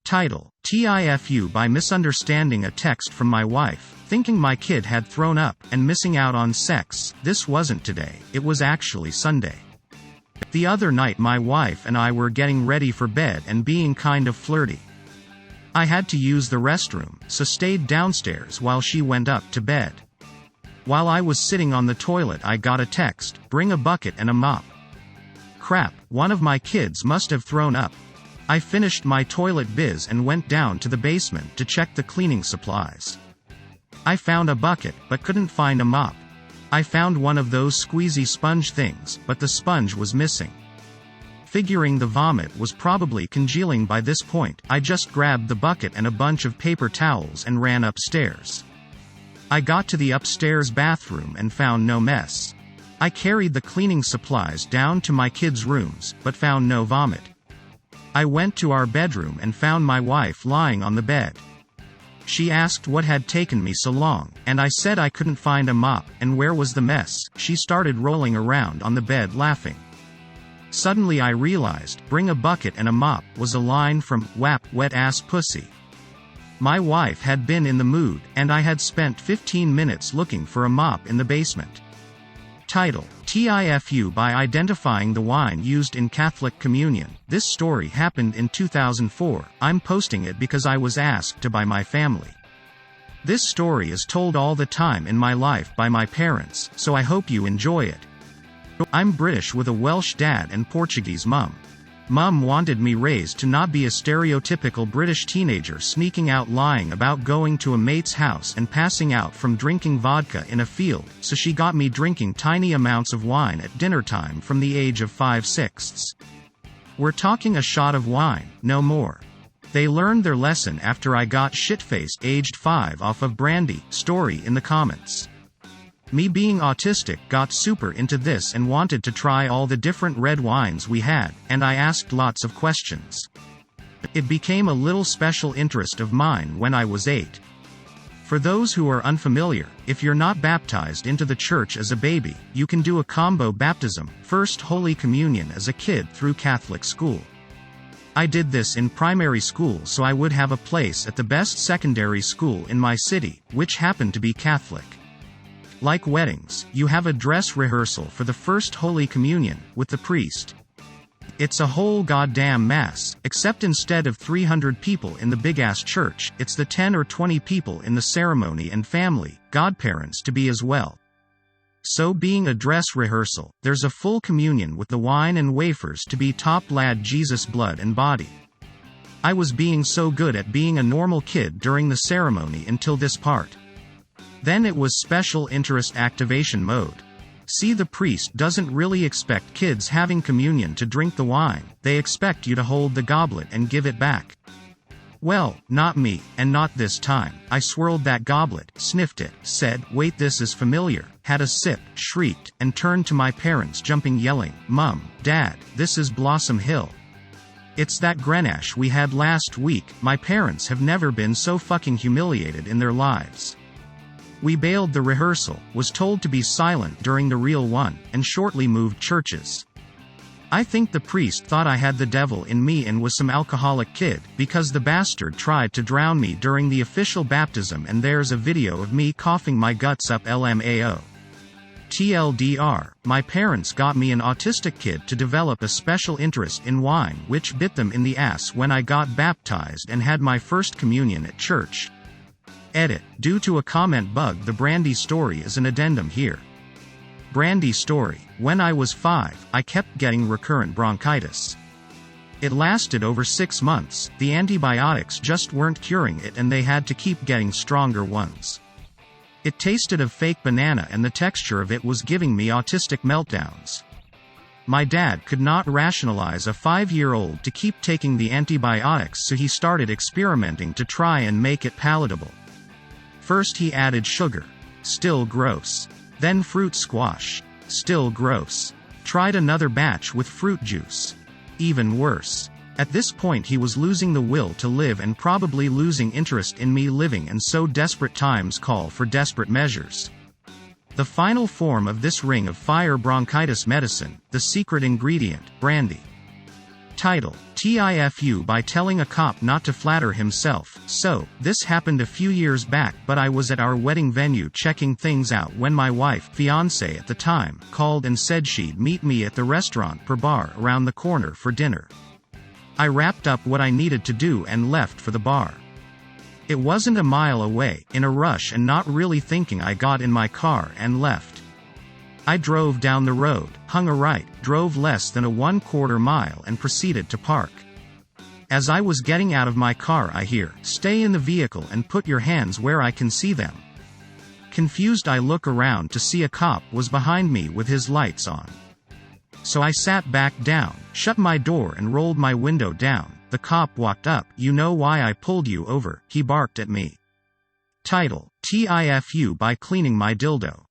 Title: TIFU by misunderstanding a text from my wife, thinking my kid had thrown up, and missing out on sex. This wasn't today, it was actually Sunday. The other night my wife and I were getting ready for bed and being kind of flirty. I had to use the restroom, so stayed downstairs while she went up to bed. While I was sitting on the toilet I got a text, "Bring a bucket and a mop." Crap, one of my kids must have thrown up. I finished my toilet biz and went down to the basement to check the cleaning supplies. I found a bucket, but couldn't find a mop. I found one of those squeezy sponge things, but the sponge was missing. Figuring the vomit was probably congealing by this point, I just grabbed the bucket and a bunch of paper towels and ran upstairs. I got to the upstairs bathroom and found no mess. I carried the cleaning supplies down to my kids' rooms, but found no vomit. I went to our bedroom and found my wife lying on the bed. She asked what had taken me so long, and I said I couldn't find a mop, and where was the mess. She started rolling around on the bed laughing. Suddenly I realized, "Bring a bucket and a mop" was a line from WAP, Wet Ass Pussy. My wife had been in the mood, and I had spent 15 minutes looking for a mop in the basement. Title: TIFU by identifying the wine used in Catholic communion. This story happened in 2004. I'm posting it because I was asked to by my family. This story is told all the time in my life by my parents, so I hope you enjoy it. I'm British with a Welsh dad and Portuguese mum. Mum wanted me raised to not be a stereotypical British teenager sneaking out lying about going to a mate's house and passing out from drinking vodka in a field, so she got me drinking tiny amounts of wine at dinner time from the age of 5/6. We're talking a shot of wine, no more. They learned their lesson after I got shit-faced aged 5 off of brandy. Story in the comments. Me being autistic got super into this and wanted to try all the different red wines we had, and I asked lots of questions. It became a little special interest of mine when I was 8. For those who are unfamiliar, if you're not baptized into the church as a baby, you can do a combo baptism, first Holy Communion as a kid through Catholic school. I did this in primary school so I would have a place at the best secondary school in my city, which happened to be Catholic. Like weddings, you have a dress rehearsal for the first Holy Communion, with the priest. It's a whole goddamn mass, except instead of 300 people in the big-ass church, it's the 10 or 20 people in the ceremony and family, godparents to be as well. So being a dress rehearsal, there's a full communion with the wine and wafers to be top lad Jesus' blood and body. I was being so good at being a normal kid during the ceremony until this part. Then it was special interest activation mode. See, the priest doesn't really expect kids having communion to drink the wine, they expect you to hold the goblet and give it back. Well, not me, and not this time. I swirled that goblet, sniffed it, said, "Wait, this is familiar," had a sip, shrieked, and turned to my parents jumping yelling, "Mum, Dad, this is Blossom Hill. It's that Grenache we had last week." My parents have never been so fucking humiliated in their lives. We bailed the rehearsal, was told to be silent during the real one, and shortly moved churches. I think the priest thought I had the devil in me and was some alcoholic kid, because the bastard tried to drown me during the official baptism, and there's a video of me coughing my guts up LMAO. TLDR, my parents got me, an autistic kid, to develop a special interest in wine which bit them in the ass when I got baptized and had my first communion at church. Edit. Due to a comment bug, the brandy story is an addendum here. Brandy story. When I was 5, I kept getting recurrent bronchitis. It lasted over 6 months, the antibiotics just weren't curing it and they had to keep getting stronger ones. It tasted of fake banana and the texture of it was giving me autistic meltdowns. My dad could not rationalize a 5-year-old to keep taking the antibiotics, so he started experimenting to try and make it palatable. First he added sugar. Still gross. Then fruit squash. Still gross. Tried another batch with fruit juice. Even worse. At this point he was losing the will to live and probably losing interest in me living, and so desperate times call for desperate measures. The final form of this ring of fire bronchitis medicine, the secret ingredient, brandy. Title: TIFU by telling a cop not to flatter himself. So, this happened a few years back, but I was at our wedding venue checking things out when my wife, fiancé at the time, called and said she'd meet me at the restaurant per bar around the corner for dinner. I wrapped up what I needed to do and left for the bar. It wasn't a mile away, in a rush and not really thinking. I got in my car and left. I drove down the road, hung a right, drove less than a 1/4 mile and proceeded to park. As I was getting out of my car I hear, "Stay in the vehicle and put your hands where I can see them." Confused I look around to see a cop was behind me with his lights on. So I sat back down, shut my door and rolled my window down. The cop walked up. "You know why I pulled you over?" he barked at me. Title: TIFU by cleaning my dildo.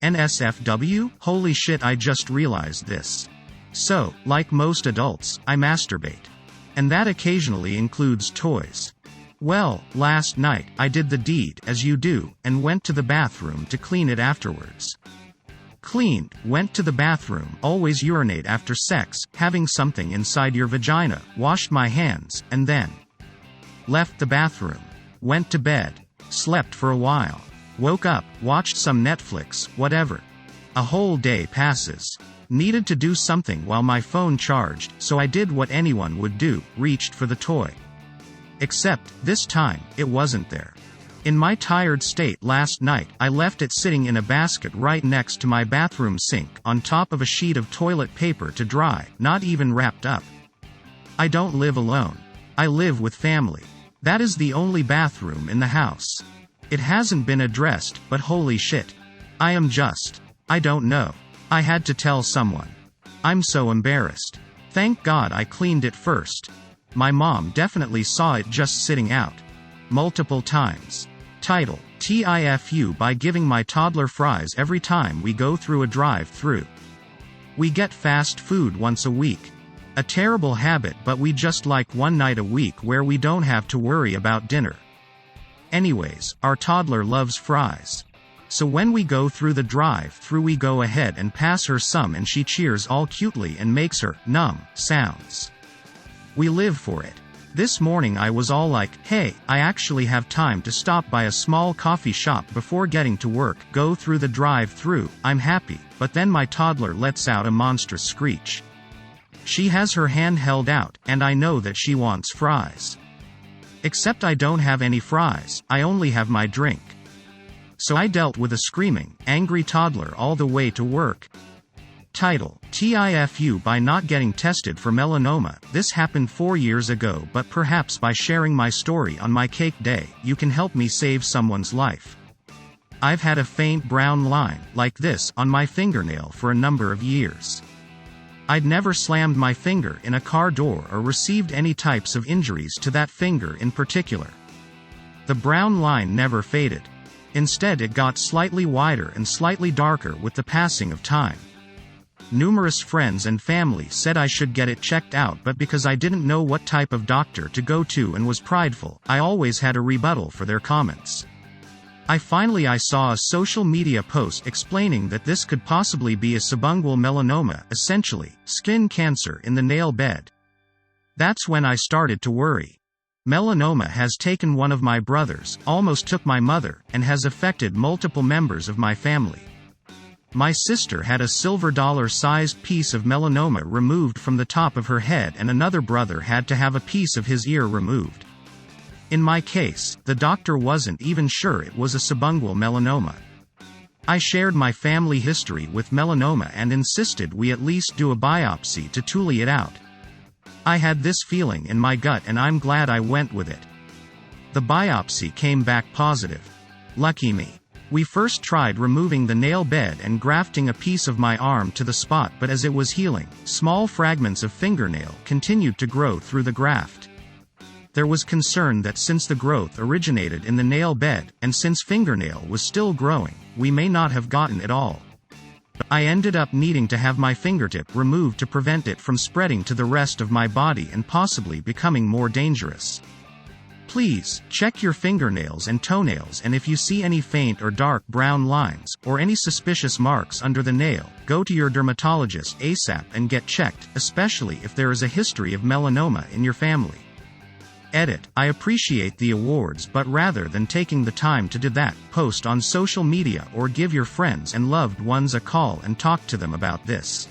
NSFW? Holy shit, I just realized this. So, like most adults, I masturbate. And that occasionally includes toys. Well, last night, I did the deed, as you do, and went to the bathroom to clean it afterwards. Cleaned, went to the bathroom, always urinate after sex, having something inside your vagina, washed my hands, and then left the bathroom. Went to bed. Slept for a while. Woke up, watched some Netflix, whatever. A whole day passes. Needed to do something while my phone charged, so I did what anyone would do, reached for the toy. Except, this time, it wasn't there. In my tired state last night, I left it sitting in a basket right next to my bathroom sink, on top of a sheet of toilet paper to dry, not even wrapped up. I don't live alone. I live with family. That is the only bathroom in the house. It hasn't been addressed, but holy shit. I don't know. I had to tell someone. I'm so embarrassed. Thank God I cleaned it first. My mom definitely saw it just sitting out. Multiple times. Title: TIFU by giving my toddler fries every time we go through a drive-thru. We get fast food once a week. A terrible habit, but we just like one night a week where we don't have to worry about dinner. Anyways, our toddler loves fries. So when we go through the drive-thru we go ahead and pass her some and she cheers all cutely and makes her sounds. We live for it. This morning I was all like, hey, I actually have time to stop by a small coffee shop before getting to work, go through the drive-thru, I'm happy, but then my toddler lets out a monstrous screech. She has her hand held out, and I know that she wants fries. Except I don't have any fries, I only have my drink. So I dealt with a screaming, angry toddler all the way to work. Title: TIFU by not getting tested for melanoma. This happened 4 years ago, but perhaps by sharing my story on my cake day, you can help me save someone's life. I've had a faint brown line, like this, on my fingernail for a number of years. I'd never slammed my finger in a car door or received any types of injuries to that finger in particular. The brown line never faded. Instead it got slightly wider and slightly darker with the passing of time. Numerous friends and family said I should get it checked out, but because I didn't know what type of doctor to go to and was prideful, I always had a rebuttal for their comments. I saw a social media post explaining that this could possibly be a subungual melanoma, essentially, skin cancer in the nail bed. That's when I started to worry. Melanoma has taken one of my brothers, almost took my mother, and has affected multiple members of my family. My sister had a silver dollar-sized piece of melanoma removed from the top of her head, and another brother had to have a piece of his ear removed. In my case, the doctor wasn't even sure it was a subungual melanoma. I shared my family history with melanoma and insisted we at least do a biopsy to tule it out. I had this feeling in my gut and I'm glad I went with it. The biopsy came back positive. Lucky me. We first tried removing the nail bed and grafting a piece of my arm to the spot, but as it was healing, small fragments of fingernail continued to grow through the graft. There was concern that since the growth originated in the nail bed, and since fingernail was still growing, we may not have gotten it all. I ended up needing to have my fingertip removed to prevent it from spreading to the rest of my body and possibly becoming more dangerous. Please, check your fingernails and toenails, and if you see any faint or dark brown lines, or any suspicious marks under the nail, go to your dermatologist ASAP and get checked, especially if there is a history of melanoma in your family. Edit. I appreciate the awards, but rather than taking the time to do that, post on social media or give your friends and loved ones a call and talk to them about this.